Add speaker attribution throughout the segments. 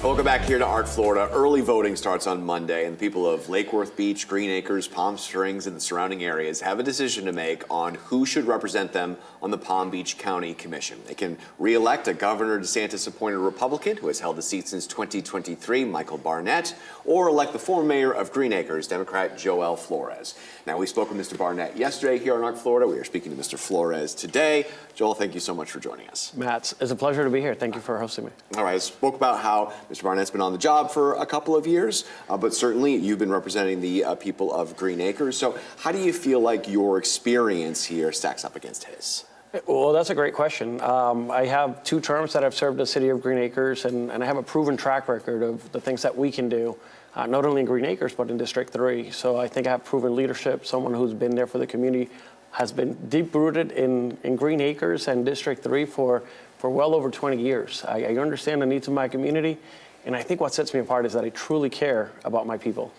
Speaker 1: Welcome back here to Art, Florida. Early voting starts on Monday, and the people of Lake Worth Beach, Greenacres, Palm Springs, and the surrounding areas have a decision to make on who should represent them on the Palm Beach County Commission. They can re-elect a Governor DeSantis-appointed Republican who has held the seat since 2023, Michael Barnett, or elect the former mayor of Greenacres, Democrat Joel Flores. Now, we spoke with Mr. Barnett yesterday here on Art, Florida. We are speaking to Mr. Flores today. Joel, thank you so much for joining us.
Speaker 2: Matt, it's a pleasure to be here. Thank you for hosting me.
Speaker 1: All right, I spoke about how Mr. Barnett's been on the job for a couple of years, but certainly you've been representing the people of Greenacres. So how do you feel like your experience here stacks up against his?
Speaker 2: Well, that's a great question. I have 2 terms that I've served the city of Greenacres, and I have a proven track record of the things that we can do, not only in Greenacres, but in District 3. So I think I have proven leadership, someone who's been there for the community, has been deep-rooted in Greenacres and District 3 for well over 20 years. I understand the needs of my community, and I think what sets me apart is that I truly care about my people.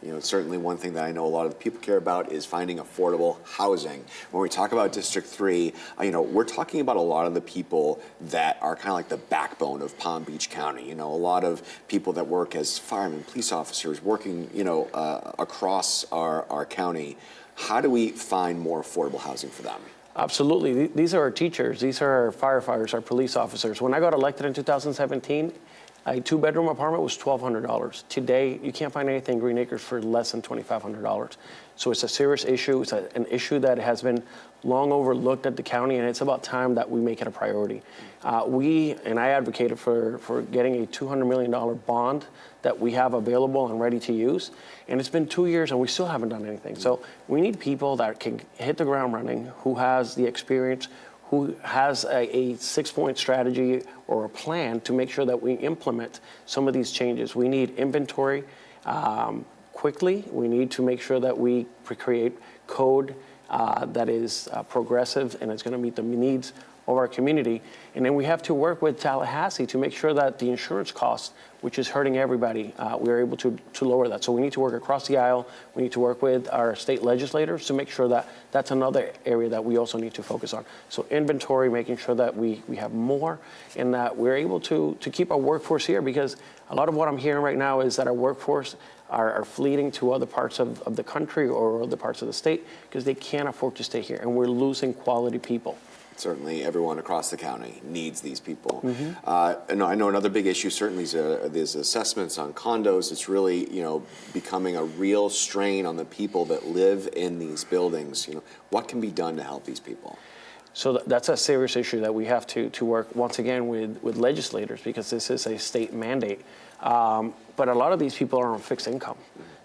Speaker 1: Yeah, certainly one thing that I know a lot of the people care about is finding affordable housing. When we talk about District 3, we're talking about a lot of the people that are kind of like the backbone of Palm Beach County. A lot of people that work as firemen, police officers, working, across our county. How do we find more affordable housing for them?
Speaker 2: Absolutely. These are our teachers. These are our firefighters, our police officers. When I got elected in 2017, a 2-bedroom apartment was $1,200. Today, you can't find anything in Greenacres for less than $2,500. So it's a serious issue. It's an issue that has been long overlooked at the county, and it's about time that we make it a priority. I advocated for getting a $200 million bond that we have available and ready to use. And it's been 2 years and we still haven't done anything. So we need people that can hit the ground running, who has the experience, who has a 6-point strategy or a plan to make sure that we implement some of these changes. We need inventory quickly. We need to make sure that we create code that is progressive and it's going to meet the needs of our community. And then we have to work with Tallahassee to make sure that the insurance costs, which is hurting everybody, we're able to lower that. So we need to work across the aisle. We need to work with our state legislators to make sure that that's another area that we also need to focus on. So inventory, making sure that we have more and that we're able to keep our workforce here, because a lot of what I'm hearing right now is that our workforce are fleeing to other parts of the country or other parts of the state because they can't afford to stay here, and we're losing quality people.
Speaker 1: Certainly everyone across the county needs these people. And I know another big issue certainly is assessments on condos. It's really, becoming a real strain on the people that live in these buildings. What can be done to help these people?
Speaker 2: So that's a serious issue that we have to work once again with legislators, because this is a state mandate. But a lot of these people are on fixed income.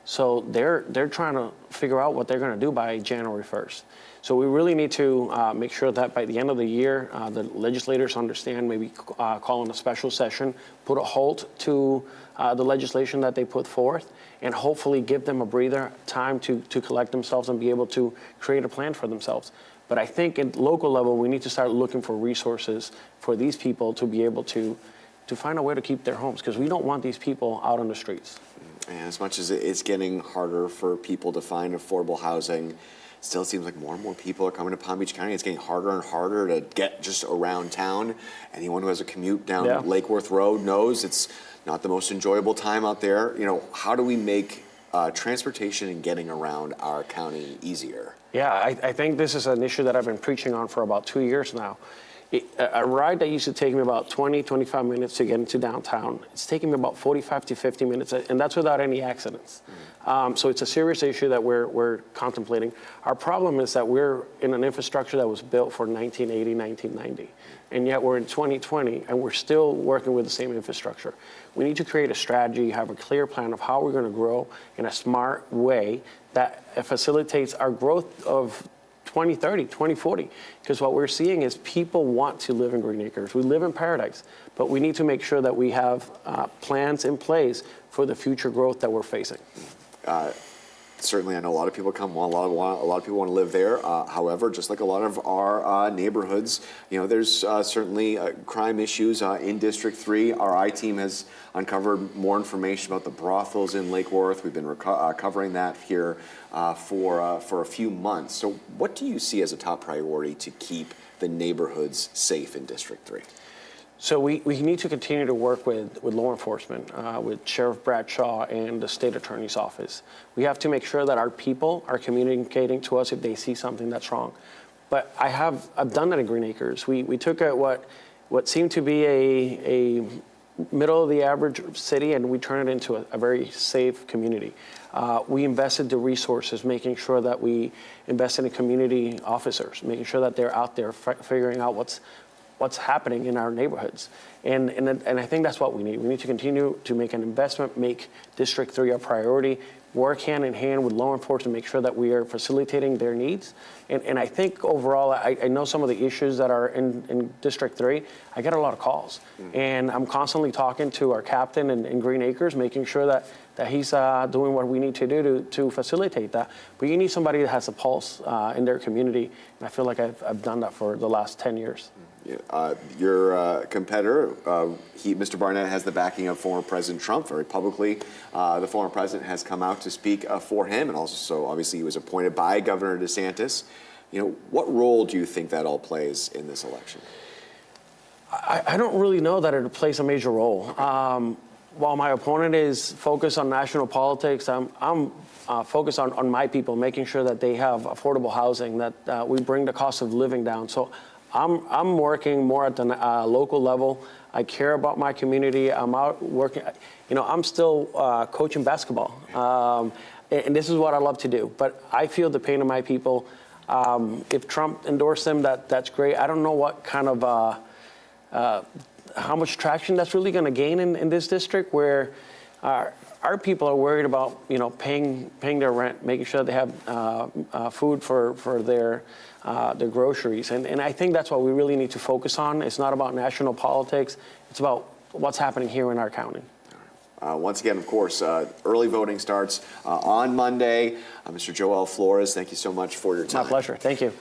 Speaker 2: So they're trying to figure out what they're going to do by January 1st. So we really need to make sure that by the end of the year, the legislators understand, maybe call in a special session, put a halt to the legislation that they put forth, and hopefully give them a breather, time to collect themselves and be able to create a plan for themselves. But I think at local level, we need to start looking for resources for these people to be able to find a way to keep their homes, because we don't want these people out on the streets.
Speaker 1: And as much as it's getting harder for people to find affordable housing, still seems like more and more people are coming to Palm Beach County. It's getting harder and harder to get just around town. Anyone who has a commute down Lake Worth Road knows it's not the most enjoyable time out there. How do we make transportation and getting around our county easier?
Speaker 2: Yeah, I think this is an issue that I've been preaching on for about 2 years now. A ride that used to take me about 20, 25 minutes to get into downtown, it's taking me about 45 to 50 minutes, and that's without any accidents. So it's a serious issue that we're contemplating. Our problem is that we're in an infrastructure that was built for 1980, 1990, and yet we're in 2020, and we're still working with the same infrastructure. We need to create a strategy, have a clear plan of how we're going to grow in a smart way that facilitates our growth of 2030, 2040, because what we're seeing is people want to live in Greenacres. We live in paradise, but we need to make sure that we have plans in place for the future growth that we're facing.
Speaker 1: Certainly, I know a lot of people come, a lot of people want to live there. However, just like a lot of our neighborhoods, there's certainly crime issues in District 3. Our I-team has uncovered more information about the brothels in Lake Worth. We've been covering that here for a few months. So what do you see as a top priority to keep the neighborhoods safe in District 3?
Speaker 2: So we need to continue to work with law enforcement, with Sheriff Bradshaw and the state attorney's office. We have to make sure that our people are communicating to us if they see something that's wrong. But I've done that in Greenacres. We took what seemed to be a middle of the average city, and we turned it into a very safe community. We invested the resources, making sure that we invested in community officers, making sure that they're out there figuring out what's happening in our neighborhoods. And I think that's what we need. We need to continue to make an investment, make District 3 a priority, work hand in hand with law enforcement, make sure that we are facilitating their needs. And I think overall, I know some of the issues that are in District 3, I get a lot of calls. And I'm constantly talking to our captain in Greenacres, making sure that he's doing what we need to do to facilitate that. But you need somebody that has a pulse in their community. And I feel like I've done that for the last 10 years.
Speaker 1: Your competitor, Mr. Barnett, has the backing of former President Trump very publicly. The former president has come out to speak for him, and also obviously he was appointed by Governor DeSantis. What role do you think that all plays in this election?
Speaker 2: I don't really know that it plays a major role. While my opponent is focused on national politics, I'm focused on my people, making sure that they have affordable housing, that we bring the cost of living down. So I'm working more at the local level. I care about my community. I'm out working. I'm still coaching basketball, and this is what I love to do. But I feel the pain of my people. If Trump endorsed them, that's great. I don't know what kind of how much traction that's really going to gain in this district, where our people are worried about paying their rent, making sure they have food for their groceries, and I think that's what we really need to focus on. It's not about national politics; it's about what's happening here in our county.
Speaker 1: Once again, of course, early voting starts on Monday. Mr. Joel Flores, thank you so much for your time.
Speaker 2: My pleasure. Thank you.